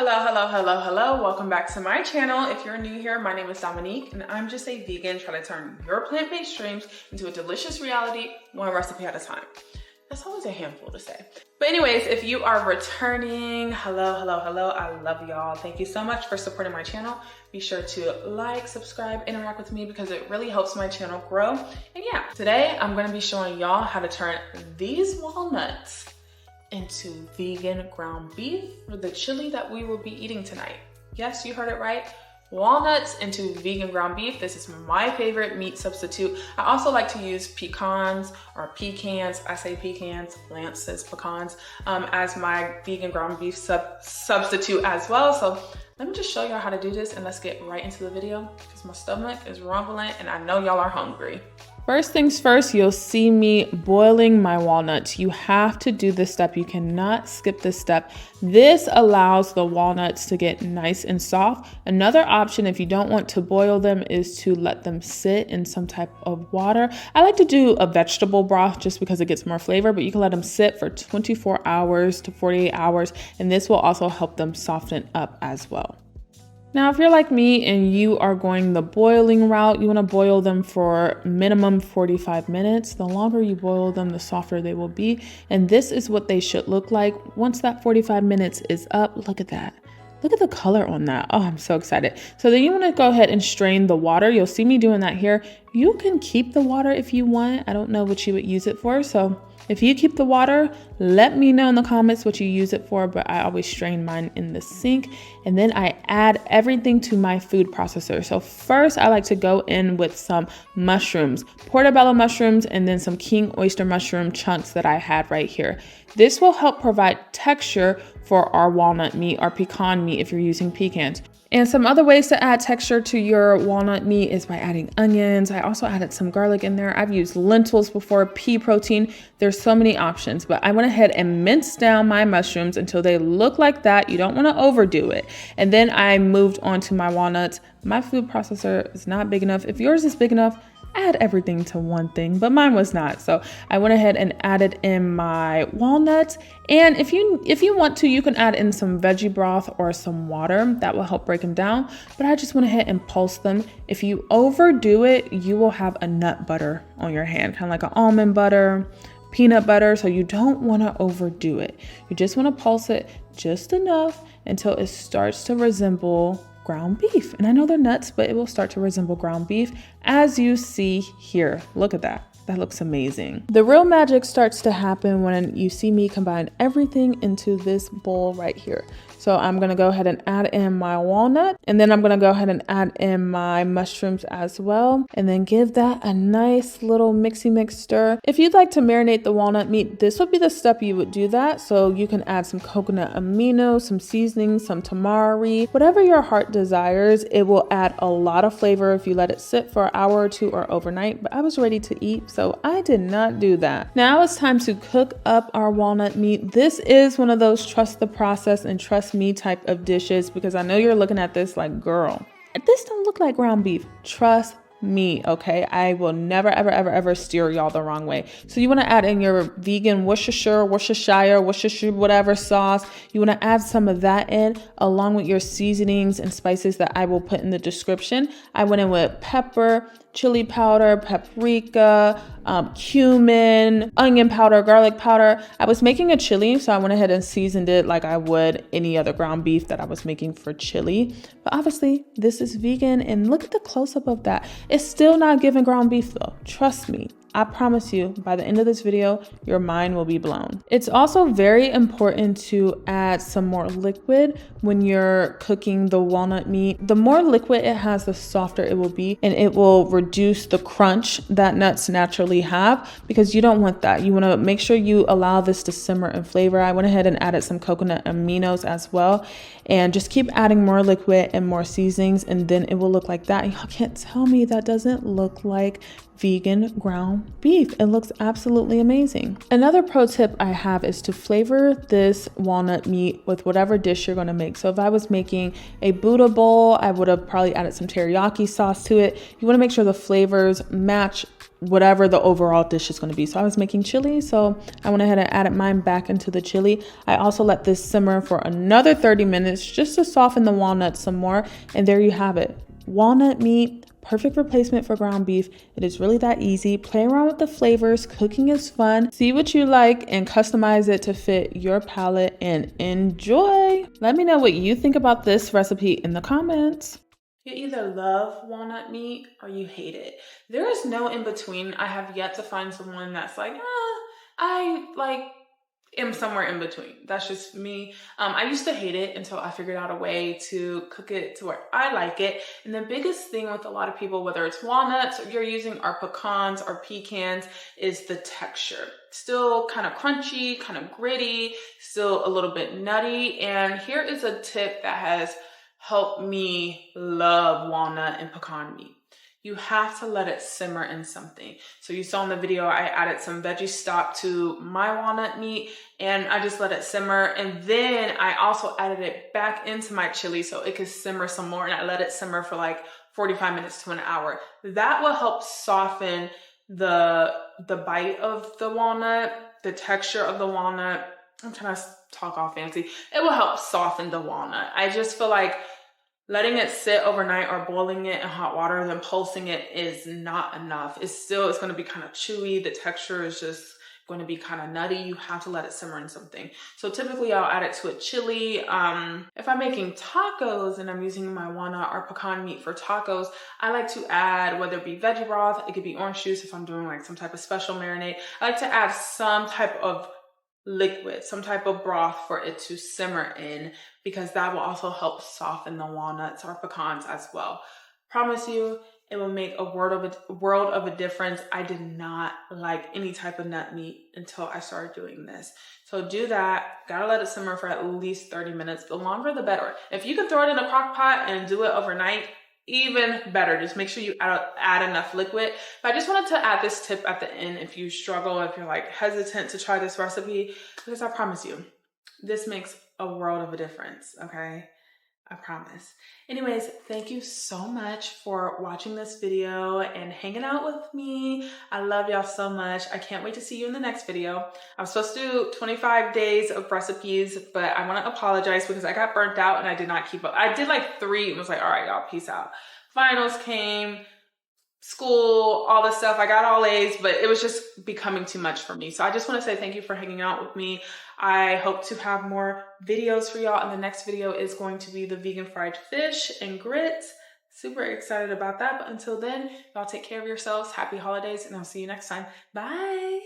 Hello. Welcome back to my channel. If you're new here, my name is Dominique and I'm just a vegan trying to turn your plant-based dreams into a delicious reality, one recipe at a time. That's always a handful to say. But anyways, if you are returning, hello. I love y'all. Thank you so much for supporting my channel. Be sure to like, subscribe, interact with me because it really helps my channel grow. And yeah, today I'm gonna be showing y'all how to turn these walnuts into vegan ground beef for the chili that we will be eating tonight. Yes, you heard it right. Walnuts into vegan ground beef. This is my favorite meat substitute. I also like to use pecans or pecans. I say pecans, Lance says pecans, as my vegan ground beef substitute as well. So let me just show y'all how to do this and let's get right into the video because my stomach is rumbling and I know y'all are hungry. First things first, you'll see me boiling my walnuts. You have to do this step. You cannot skip this step. This allows the walnuts to get nice and soft. Another option, if you don't want to boil them, is to let them sit in some type of water. I like to do a vegetable broth just because it gets more flavor, but you can let them sit for 24 hours to 48 hours, and this will also help them soften up as well. Now, if you're like me and you are going the boiling route, you want to boil them for minimum 45 minutes. The longer you boil them, the softer they will be. And this is what they should look like. Once that 45 minutes is up, look at that. Look at the color on that. Oh, I'm so excited. So then you want to go ahead and strain the water. You'll see me doing that here. You can keep the water if you want. I don't know what you would use it for. So if you keep the water, let me know in the comments what you use it for, but I always strain mine in the sink. And then I add everything to my food processor. So first I like to go in with some mushrooms, portobello mushrooms, and then some king oyster mushroom chunks that I had right here. This will help provide texture for our walnut meat, our pecan meat if you're using pecans. And some other ways to add texture to your walnut meat is by adding onions. I also added some garlic in there. I've used lentils before, pea protein. There's so many options, but I went ahead and minced down my mushrooms until they look like that. You don't want to overdo it. And then I moved on to my walnuts. My food processor is not big enough. If yours is big enough, add everything to one thing, but mine was not. So I went ahead and added in my walnuts. And if you want to, you can add in some veggie broth or some water. That will help break them down. But I just went ahead and pulsed them. If you overdo it, you will have a nut butter on your hand, kind of like an almond butter, peanut butter. So you don't want to overdo it. You just want to pulse it just enough until it starts to resemble ground beef. And I know they're nuts, but it will start to resemble ground beef as you see here. Look at that. That looks amazing. The real magic starts to happen when you see me combine everything into this bowl right here. So I'm gonna go ahead and add in my walnut, and then I'm gonna go ahead and add in my mushrooms as well, and then give that a nice little mixy mix stir. If you'd like to marinate the walnut meat, this would be the step you would do that. So you can add some coconut amino, some seasoning, some tamari, whatever your heart desires. It will add a lot of flavor if you let it sit for an hour or two or overnight, but I was ready to eat, so I did not do that. Now it's time to cook up our walnut meat. This is one of those trust the process and trust me type of dishes because I know you're looking at this like, girl, this don't look like ground beef. Trust me, okay? I will never, ever steer y'all the wrong way. So you want to add in your vegan Worcestershire, whatever sauce. You want to add some of that in along with your seasonings and spices that I will put in the description. I went in with pepper, chili powder, paprika, cumin, onion powder, garlic powder. I was making a chili, so I went ahead and seasoned it like I would any other ground beef that I was making for chili. But obviously, this is vegan, and look at the close-up of that. It's still not giving ground beef though. Trust me. I promise you, by the end of this video, your mind will be blown. It's also very important to add some more liquid when you're cooking the walnut meat. The more liquid it has, the softer it will be, and it will reduce the crunch that nuts naturally have because you don't want that. You want to make sure you allow this to simmer and flavor. I went ahead and added some coconut aminos as well, and just keep adding more liquid and more seasonings, and then it will look like that. Y'all can't tell me that doesn't look like vegan ground beef. It looks absolutely amazing. Another pro tip I have is to flavor this walnut meat with whatever dish you're going to make. So if I was making a Buddha bowl, I would have probably added some teriyaki sauce to it. You want to make sure the flavors match whatever the overall dish is going to be. So I was making chili, so I went ahead and added mine back into the chili. I also let this simmer for another 30 minutes just to soften the walnuts some more. And there you have it. Walnut meat, perfect replacement for ground beef. It is really that easy. Play around with the flavors. Cooking is fun. See what you like and customize it to fit your palate and enjoy. Let me know what you think about this recipe in the comments. You either love walnut meat or you hate it. There is no in between. I have yet to find someone that's like, I am somewhere in between. That's just me. I used to hate it until I figured out a way to cook it to where I like it. And the biggest thing with a lot of people, whether it's walnuts or you're using our pecans or pecans, is the texture. Still kind of crunchy, kind of gritty, still a little bit nutty. And here is a tip that has helped me love walnut and pecan meat. You have to let it simmer in something. So you saw in the video, I added some veggie stock to my walnut meat and I just let it simmer. And then I also added it back into my chili so it could simmer some more. And I let it simmer for like 45 minutes to an hour. That will help soften the bite of the walnut, the texture of the walnut. I'm trying to talk all fancy. It will help soften the walnut. I just feel like letting it sit overnight or boiling it in hot water and then pulsing it is not enough. It's going to be kind of chewy. The texture is just going to be kind of nutty. You have to let it simmer in something. So typically I'll add it to a chili. If I'm making tacos and I'm using my walnut or pecan meat for tacos, I like to add, whether it be veggie broth, it could be orange juice if I'm doing like some type of special marinade. I like to add some type of liquid, some type of broth for it to simmer in, because that will also help soften the walnuts or pecans as well. Promise you, it will make a world of a difference. I did not like any type of nut meat until I started doing this. So do that. Gotta let it simmer for at least 30 minutes. The longer, the better. If you can throw it in a crock pot and do it overnight, even better. Just make sure you add enough liquid. But I just wanted to add this tip at the end if you struggle, if you're like hesitant to try this recipe, because I promise you, this makes a world of a difference, okay? I promise. Anyways, thank you so much for watching this video and hanging out with me. I love y'all so much. I can't wait to see you in the next video. I was supposed to do 25 days of recipes, but I want to apologize because I got burnt out and I did not keep up. I did like 3 and was like, all right, y'all, peace out. Finals came, school, all this stuff. I got all A's, but it was just becoming too much for me. So I just want to say thank you for hanging out with me. I hope to have more videos for y'all. And the next video is going to be the vegan fried fish and grits. Super excited about that. But until then, y'all take care of yourselves. Happy holidays, and I'll see you next time. Bye.